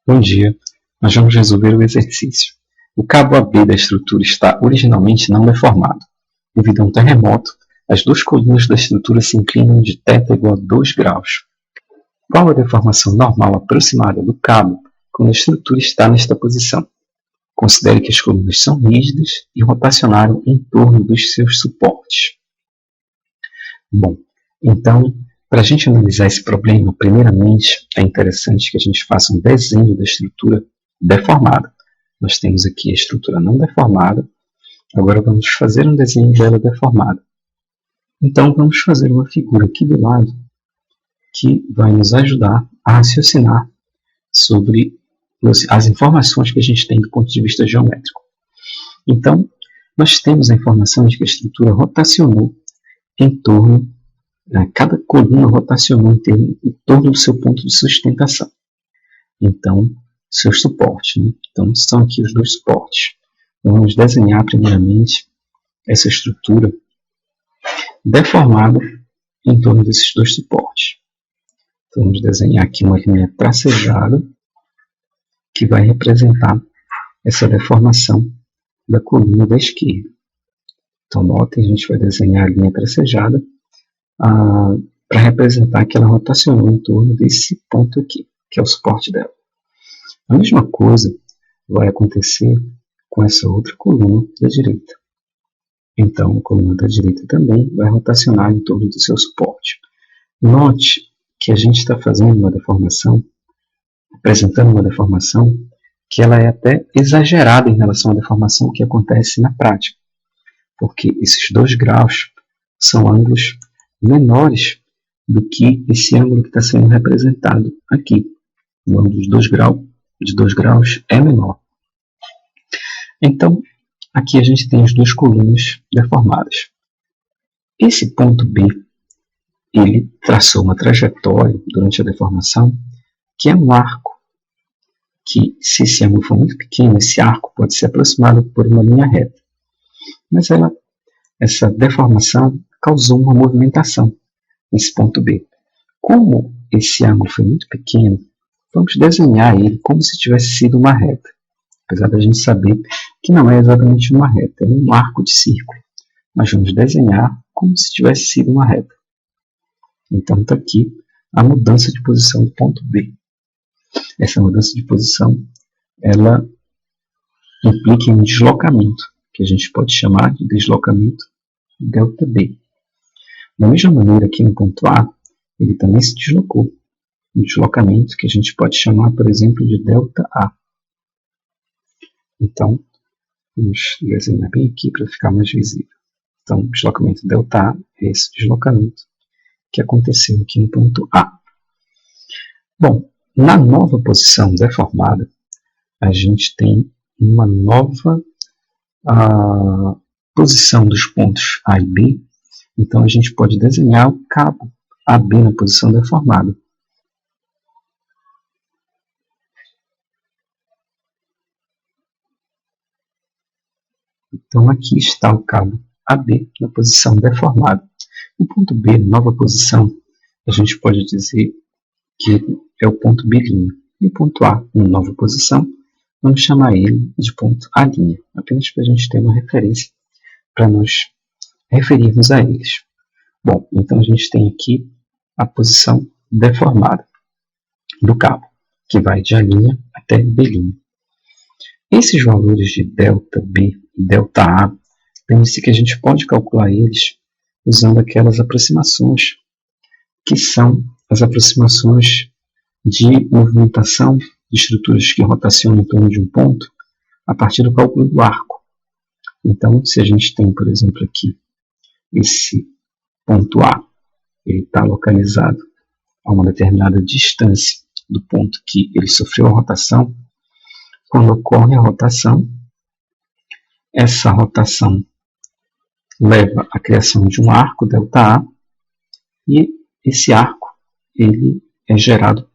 Bom dia, nós vamos resolver o exercício. O cabo AB da estrutura está originalmente não deformado. Devido a um terremoto, as duas colunas da estrutura se inclinam de θ igual a 2 graus. Qual a deformação normal aproximada do cabo quando a estrutura está nesta posição? Considere que as colunas são rígidas e rotacionaram em torno dos seus suportes. Bom, então, para a gente analisar esse problema, primeiramente é interessante que a gente faça um desenho da estrutura deformada. Nós temos aqui a estrutura não deformada, agora vamos fazer um desenho dela deformada. Então vamos fazer uma figura aqui do lado que vai nos ajudar a raciocinar sobre as informações que a gente tem do ponto de vista geométrico. Então, nós temos a informação de que a estrutura rotacionou em torno, cada coluna rotacionou em torno do seu ponto de sustentação. Então, seus suportes. Então, são aqui os dois suportes. Então, vamos desenhar primeiramente essa estrutura deformada em torno desses dois suportes. Então, vamos desenhar aqui uma linha tracejada que vai representar essa deformação da coluna da esquerda. Então, notem, a gente vai desenhar a linha tracejada para representar que ela rotacionou em torno desse ponto aqui, que é o suporte dela. A mesma coisa vai acontecer com essa outra coluna da direita. Então, a coluna da direita também vai rotacionar em torno do seu suporte. Note que a gente está fazendo uma deformação, apresentando uma deformação que ela é até exagerada em relação à deformação que acontece na prática, porque esses 2 graus são ângulos menores do que esse ângulo que está sendo representado aqui. O ângulo de 2 graus é menor. Então, aqui a gente tem as duas colunas deformadas. Esse ponto B, ele traçou uma trajetória durante a deformação, que é um arco, que se esse ângulo for muito pequeno, esse arco pode ser aproximado por uma linha reta. Mas essa deformação causou uma movimentação nesse ponto B. Como esse ângulo foi muito pequeno, vamos desenhar ele como se tivesse sido uma reta. Apesar da gente saber que não é exatamente uma reta, é um arco de círculo. Mas vamos desenhar como se tivesse sido uma reta. Então está aqui a mudança de posição do ponto B. Essa mudança de posição, ela implica em um deslocamento, que a gente pode chamar de deslocamento ΔB. Da mesma maneira, aqui no ponto A, ele também se deslocou. Um deslocamento que a gente pode chamar, por exemplo, de ΔA. Então, vamos desenhar bem aqui para ficar mais visível. Então, o deslocamento ΔA é esse deslocamento que aconteceu aqui no ponto A. Bom, na nova posição deformada, a gente tem uma nova posição dos pontos A e B. Então, a gente pode desenhar o cabo AB na posição deformada. Então, aqui está o cabo AB na posição deformada. O ponto B, nova posição, a gente pode dizer que é o ponto B'. E o ponto A, em nova posição, vamos chamar ele de ponto A', apenas para a gente ter uma referência para nos referirmos a eles. Bom, então a gente tem aqui a posição deformada do cabo, que vai de A' até B'. Esses valores de ΔB e ΔA, lembre-se que a gente pode calcular eles usando aquelas aproximações, que são as aproximações de movimentação de estruturas que rotacionam em torno de um ponto a partir do cálculo do arco. Então, se a gente tem, por exemplo, aqui esse ponto A, ele está localizado a uma determinada distância do ponto que ele sofreu a rotação. Quando ocorre a rotação, essa rotação leva à criação de um arco ΔA, e esse arco ele é gerado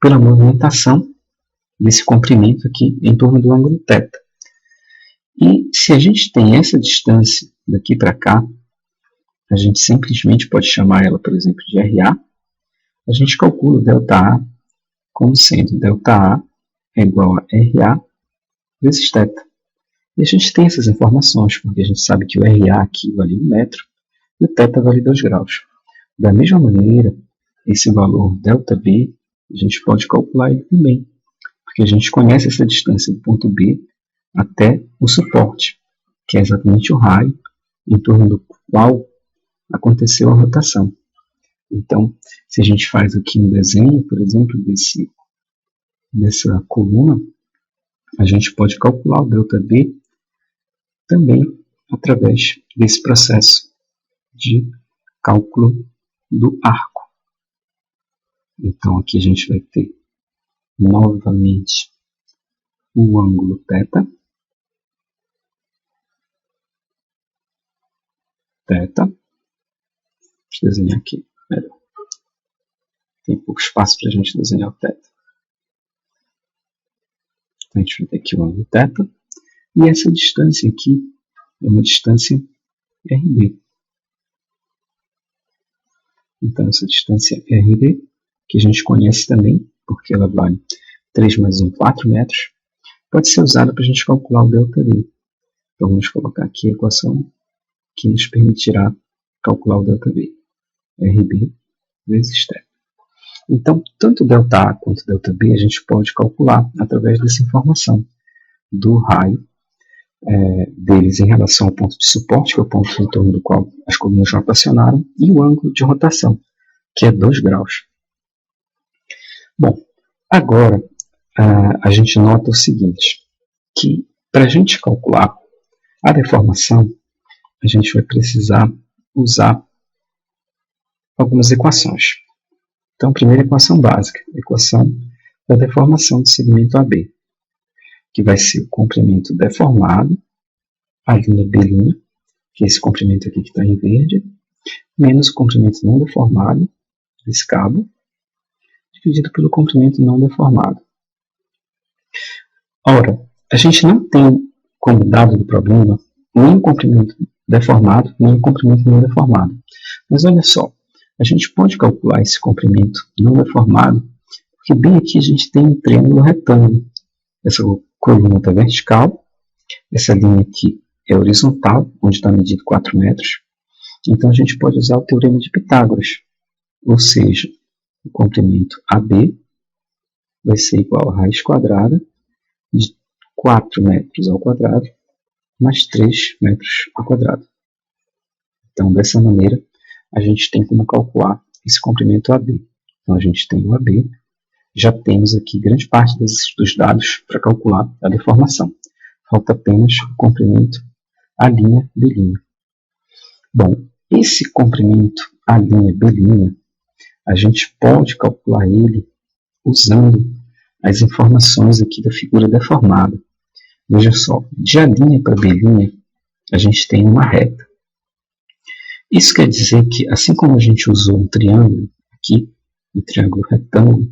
pela movimentação desse comprimento aqui em torno do ângulo θ. E se a gente tem essa distância daqui para cá, a gente simplesmente pode chamar ela, por exemplo, de RA. A gente calcula o ΔA como sendo ΔA é igual a RA vezes θ. E a gente tem essas informações, porque a gente sabe que o RA aqui vale 1 metro e o θ vale 2 graus. Da mesma maneira, esse valor ΔB, a gente pode calcular ele também, porque a gente conhece essa distância do ponto B até o suporte, que é exatamente o raio em torno do qual aconteceu a rotação. Então, se a gente faz aqui um desenho, por exemplo, dessa coluna, a gente pode calcular o ΔB também através desse processo de cálculo do arco. Então, aqui a gente vai ter novamente o ângulo θ. Deixa eu desenhar aqui melhor. Tem pouco espaço para a gente desenhar o θ. Então, a gente vai ter aqui o ângulo θ. E essa distância aqui é uma distância RB. Então, essa distância RB, que a gente conhece também, porque ela vale 3 mais 1, 4 metros, pode ser usada para a gente calcular o ΔB. Então, vamos colocar aqui a equação que nos permitirá calcular o ΔB. RB vezes θ. Então, tanto ΔA quanto ΔB a gente pode calcular através dessa informação do raio deles em relação ao ponto de suporte, que é o ponto em torno do qual as colunas rotacionaram, e o ângulo de rotação, que é 2 graus. Bom, agora a gente nota o seguinte, que para a gente calcular a deformação, a gente vai precisar usar algumas equações. Então, a primeira equação básica, a equação da deformação do segmento AB, que vai ser o comprimento deformado, a linha B', que é esse comprimento aqui que está em verde, menos o comprimento não deformado, esse cabo, dividido pelo comprimento não deformado. Ora, a gente não tem como dado do problema nem o comprimento deformado, nem o comprimento não deformado. Mas olha só, a gente pode calcular esse comprimento não deformado, porque bem aqui a gente tem um triângulo retângulo. Essa coluna está vertical, essa linha aqui é horizontal, onde está medido 4 metros. Então a gente pode usar o teorema de Pitágoras, ou seja, o comprimento AB vai ser igual a raiz quadrada de 4 metros ao quadrado mais 3 metros ao quadrado. Então, dessa maneira, a gente tem como calcular esse comprimento AB. Então, a gente tem o AB, já temos aqui grande parte dos dados para calcular a deformação. Falta apenas o comprimento A', B'. Bom, esse comprimento A', B', a gente pode calcular ele usando as informações aqui da figura deformada. Veja só, de A' para B', a gente tem uma reta. Isso quer dizer que, assim como a gente usou um triângulo aqui, um triângulo retângulo,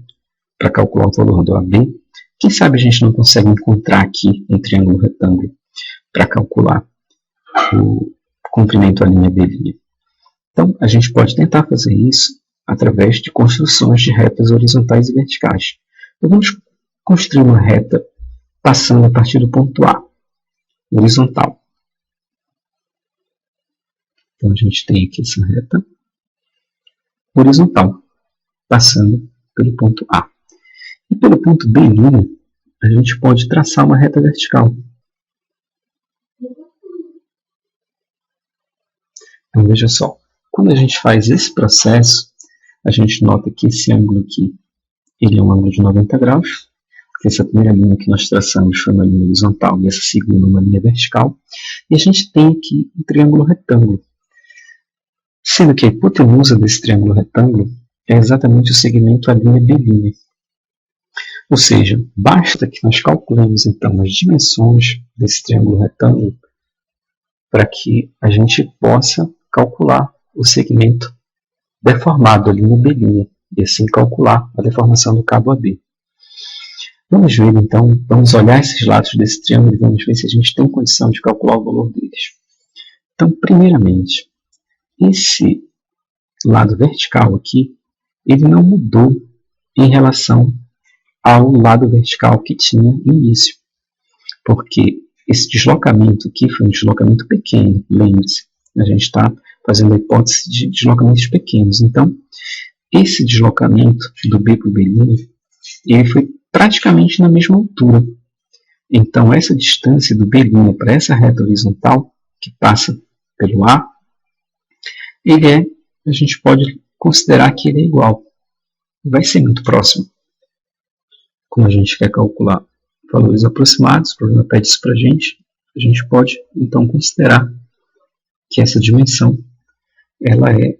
para calcular o valor do AB, quem sabe a gente não consegue encontrar aqui um triângulo retângulo para calcular o comprimento A', B'. Então, a gente pode tentar fazer isso através de construções de retas horizontais e verticais. Então, vamos construir uma reta passando a partir do ponto A, horizontal. Então, a gente tem aqui essa reta horizontal, passando pelo ponto A. E pelo ponto B', a gente pode traçar uma reta vertical. Então, veja só, quando a gente faz esse processo, a gente nota que esse ângulo aqui ele é um ângulo de 90 graus, porque essa primeira linha que nós traçamos foi uma linha horizontal e essa segunda uma linha vertical. E a gente tem aqui um triângulo retângulo, sendo que a hipotenusa desse triângulo retângulo é exatamente o segmento A', B'. Ou seja, basta que nós calculemos então as dimensões desse triângulo retângulo para que a gente possa calcular o segmento deformado, a linha B', e assim calcular a deformação do cabo AB. Vamos ver então, vamos olhar esses lados desse triângulo e vamos ver se a gente tem condição de calcular o valor deles. Então, primeiramente, esse lado vertical aqui, ele não mudou em relação ao lado vertical que tinha no início. Porque esse deslocamento aqui foi um deslocamento pequeno, lembre-se. A gente está fazendo a hipótese de deslocamentos pequenos. Então, esse deslocamento do B para o B', ele foi praticamente na mesma altura. Então, essa distância do B' para essa reta horizontal, que passa pelo A, a gente pode considerar que ele é igual. Vai ser muito próximo. Como a gente quer calcular valores aproximados, o problema pede isso para a gente pode, então, considerar que essa dimensão ela é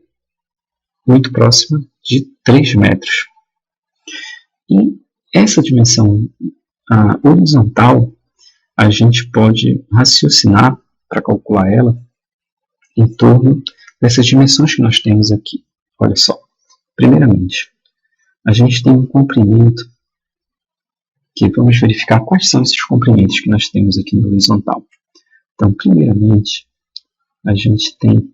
muito próxima de 3 metros. E essa dimensão horizontal, a gente pode raciocinar para calcular ela em torno dessas dimensões que nós temos aqui. Olha só, primeiramente, a gente tem um comprimento que vamos verificar quais são esses comprimentos que nós temos aqui no horizontal. Então, primeiramente, a gente tem,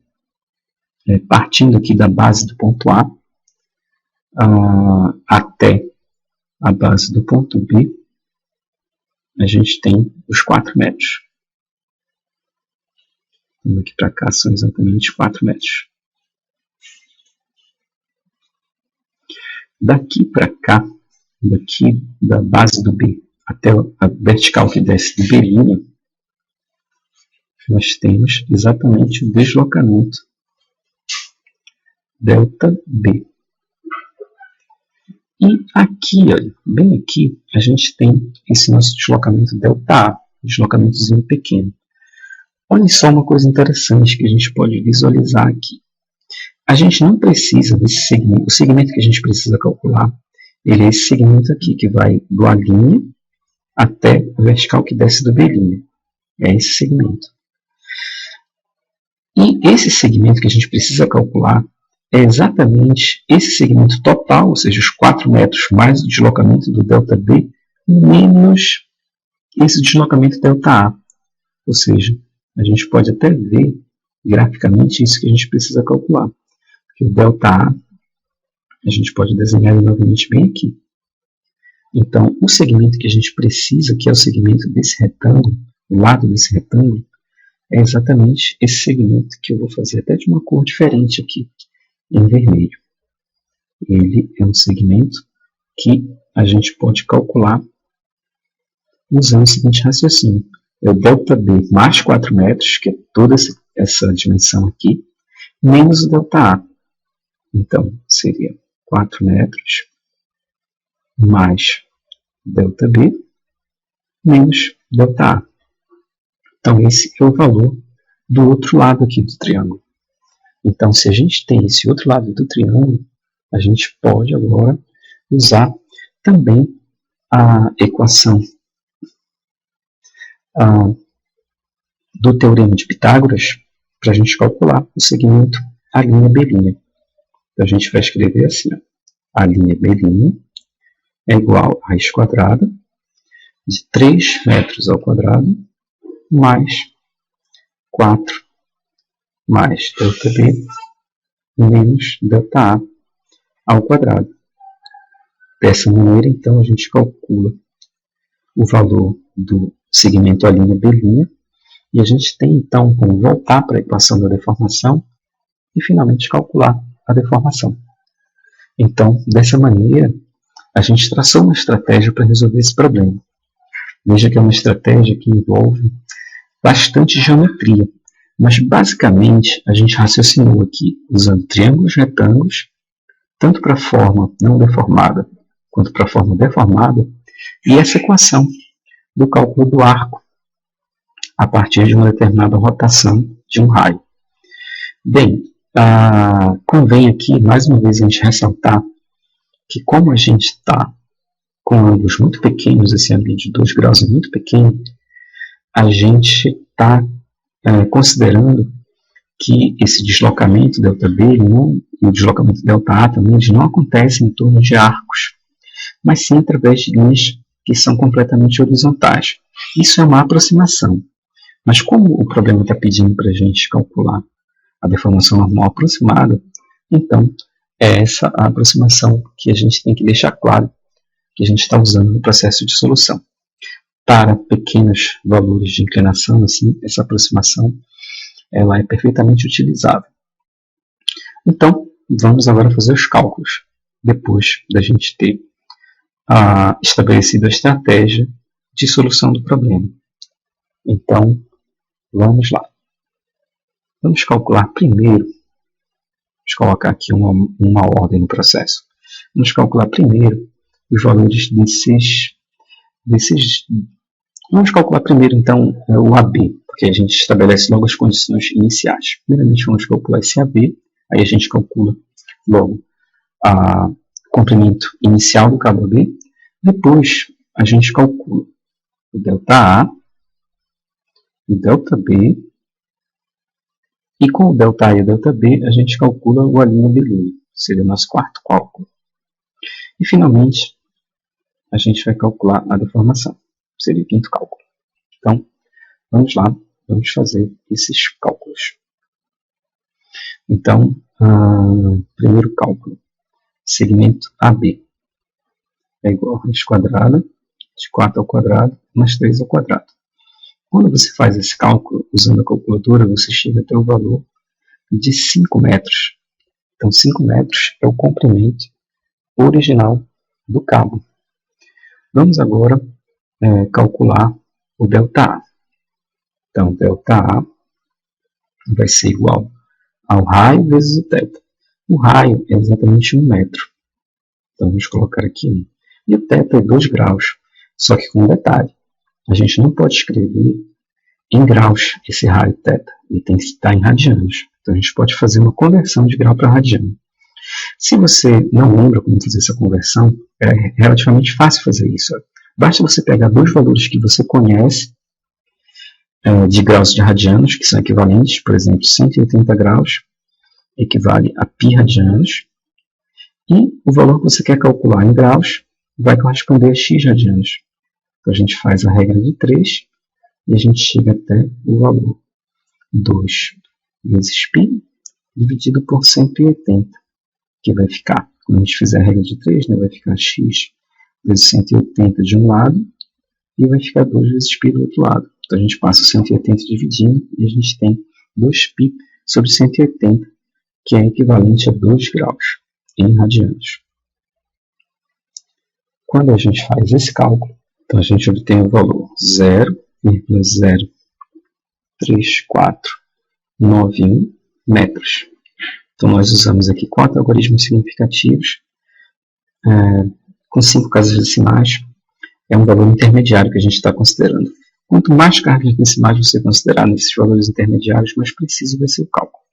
partindo aqui da base do ponto A até a base do ponto B, a gente tem os 4 metros. Então, daqui para cá são exatamente 4 metros. Daqui para cá, daqui da base do B até a vertical que desce do B', nós temos exatamente o deslocamento ΔB. E aqui, olha, bem aqui, a gente tem esse nosso deslocamento ΔA, deslocamentozinho pequeno. Olha só uma coisa interessante que a gente pode visualizar aqui. A gente não precisa desse segmento, o segmento que a gente precisa calcular, ele é esse segmento aqui, que vai do A' até a vertical que desce do B'. É esse segmento. E esse segmento que a gente precisa calcular é exatamente esse segmento total, ou seja, os 4 metros mais o deslocamento do ΔB, menos esse deslocamento ΔA. Ou seja, a gente pode até ver graficamente isso que a gente precisa calcular. Porque o ΔA, a gente pode desenhar ele novamente bem aqui. Então, o segmento que a gente precisa, que é o segmento desse retângulo, o lado desse retângulo, é exatamente esse segmento que eu vou fazer até de uma cor diferente aqui, em vermelho. Ele é um segmento que a gente pode calcular usando o seguinte raciocínio. É o ΔB mais 4 metros, que é toda essa dimensão aqui, menos o ΔA. Então, seria 4 metros mais ΔB menos ΔA. Então, esse é o valor do outro lado aqui do triângulo. Então, se a gente tem esse outro lado do triângulo, a gente pode agora usar também a equação do Teorema de Pitágoras para a gente calcular o segmento A'B'. Então, a gente vai escrever assim, ó, A'B' é igual a raiz quadrada de 3 metros ao quadrado mais 4 mais ΔB menos ΔA ao quadrado. Dessa maneira, então, a gente calcula o valor do segmento A'B' e a gente tem, então, como voltar para a equação da deformação e, finalmente, calcular a deformação. Então, dessa maneira, a gente traçou uma estratégia para resolver esse problema. Veja que é uma estratégia que envolve bastante geometria, mas basicamente a gente raciocinou aqui usando triângulos retângulos, tanto para a forma não deformada quanto para a forma deformada, e essa equação do cálculo do arco a partir de uma determinada rotação de um raio. Bem, convém aqui mais uma vez a gente ressaltar que como a gente está com ângulos muito pequenos, esse ângulo de 2 graus é muito pequeno, a gente está considerando que esse deslocamento ΔB e o deslocamento ΔA também eles não acontecem em torno de arcos, mas sim através de linhas que são completamente horizontais. Isso é uma aproximação. Mas como o problema está pedindo para a gente calcular a deformação normal aproximada, então é essa a aproximação que a gente tem que deixar claro que a gente está usando no processo de solução. Para pequenos valores de inclinação, assim, essa aproximação ela é perfeitamente utilizável. Então, vamos agora fazer os cálculos, depois da gente ter estabelecido a estratégia de solução do problema. Então, vamos lá. Vamos calcular primeiro, vamos colocar aqui uma ordem no processo. Vamos calcular primeiro os valores desses. Vamos calcular primeiro, então, o AB, porque a gente estabelece logo as condições iniciais. Primeiramente, vamos calcular esse AB, aí a gente calcula logo o comprimento inicial do cabo AB. Depois, a gente calcula o ΔA, o ΔB, e com o ΔA e o ΔB, a gente calcula o A' B', seria o nosso quarto cálculo. E, finalmente, a gente vai calcular a deformação, seria o quinto cálculo. Então, vamos lá, vamos fazer esses cálculos. Então, primeiro cálculo, segmento AB é igual a raiz quadrada de 4 ao quadrado mais 3 ao quadrado. Quando você faz esse cálculo usando a calculadora, você chega até o valor de 5 metros. Então, 5 metros é o comprimento original do cabo. Vamos agora calcular o ΔA. Então, ΔA vai ser igual ao raio vezes o θ. O raio é exatamente 1 metro. Então, vamos colocar aqui 1. E o θ é 2 graus. Só que com um detalhe. A gente não pode escrever em graus esse raio θ. Ele tem que estar em radianos. Então, a gente pode fazer uma conversão de grau para radiano. Se você não lembra como fazer essa conversão, é relativamente fácil fazer isso. Basta você pegar dois valores que você conhece de graus de radianos, que são equivalentes, por exemplo, 180 graus equivale a π radianos, e o valor que você quer calcular em graus vai corresponder a x radianos. Então a gente faz a regra de 3 e a gente chega até o valor 2 vezes π dividido por 180, que vai ficar, quando a gente fizer a regra de 3, vai ficar x vezes 180 de um lado e vai ficar 2 vezes π do outro lado. Então a gente passa o 180 dividindo e a gente tem 2π sobre 180, que é equivalente a 2 graus em radianos. Quando a gente faz esse cálculo, então a gente obtém o valor 0,03491 metros. Então nós usamos aqui 4 algarismos significativos, com 5 casas decimais. É um valor intermediário que a gente está considerando. Quanto mais cargas decimais você considerar nesses valores intermediários, mais preciso vai ser o cálculo.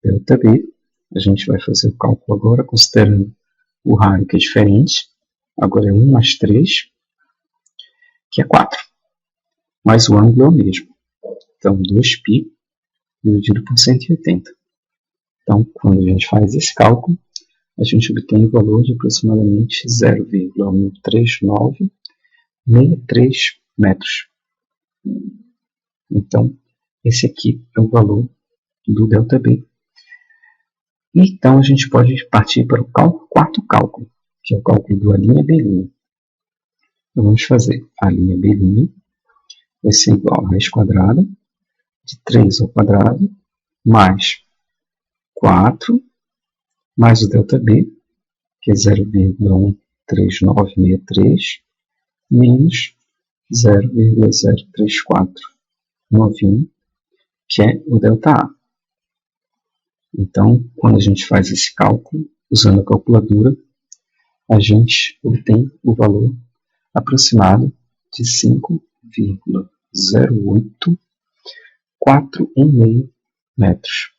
ΔB, a gente vai fazer o cálculo agora, considerando o raio, que é diferente. Agora é 1 mais 3, que é 4. Mas o ângulo é o mesmo. Então, 2π dividido por 180. Então, quando a gente faz esse cálculo, a gente obtém o valor de aproximadamente 0,13963 metros. Então, esse aqui é o valor do ΔB. Então, a gente pode partir para o quarto cálculo, que é o cálculo do A' B'. Então, vamos fazer A' B' vai ser igual a raiz quadrada de 3 ao quadrado mais 4 mais o ΔB, que é 0,13963, menos 0,03491, que é o ΔA. Então, quando a gente faz esse cálculo, usando a calculadora, a gente obtém o valor aproximado de 5,08416 metros.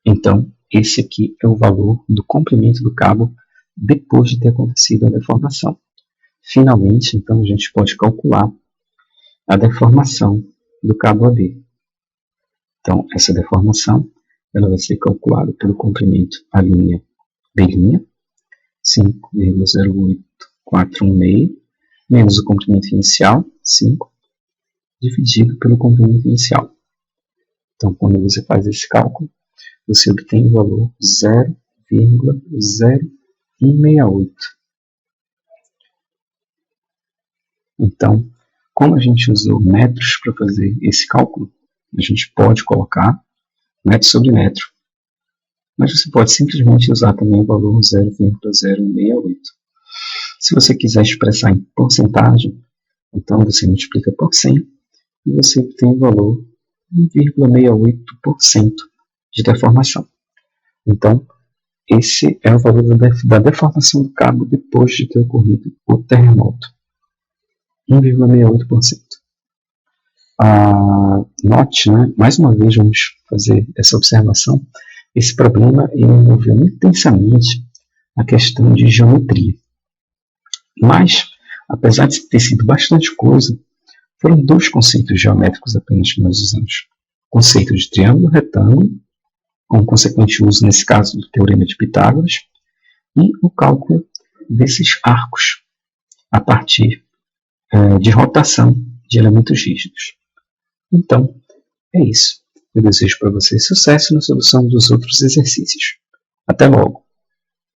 Então, esse aqui é o valor do comprimento do cabo depois de ter acontecido a deformação. Finalmente, então, a gente pode calcular a deformação do cabo AB. Então, essa deformação ela vai ser calculada pelo comprimento A' B', 5,08416, menos o comprimento inicial, 5, dividido pelo comprimento inicial. Então, quando você faz esse cálculo, você obtém o valor 0,03491 0,0168. Então, como a gente usou metros para fazer esse cálculo, a gente pode colocar metro sobre metro. Mas você pode simplesmente usar também o valor 0,0168. Se você quiser expressar em porcentagem, então você multiplica por 100 e você tem o valor 1,68% de deformação. Então, esse é o valor da deformação do cabo depois de ter ocorrido o terremoto. 1,68%. Note, né? Mais uma vez vamos fazer essa observação. Esse problema envolveu intensamente a questão de geometria. Mas, apesar de ter sido bastante coisa, foram dois conceitos geométricos apenas que nós usamos. O conceito de triângulo retângulo, com consequente uso, nesse caso, do Teorema de Pitágoras, e o cálculo desses arcos a partir de rotação de elementos rígidos. Então, é isso. Eu desejo para vocês sucesso na solução dos outros exercícios. Até logo!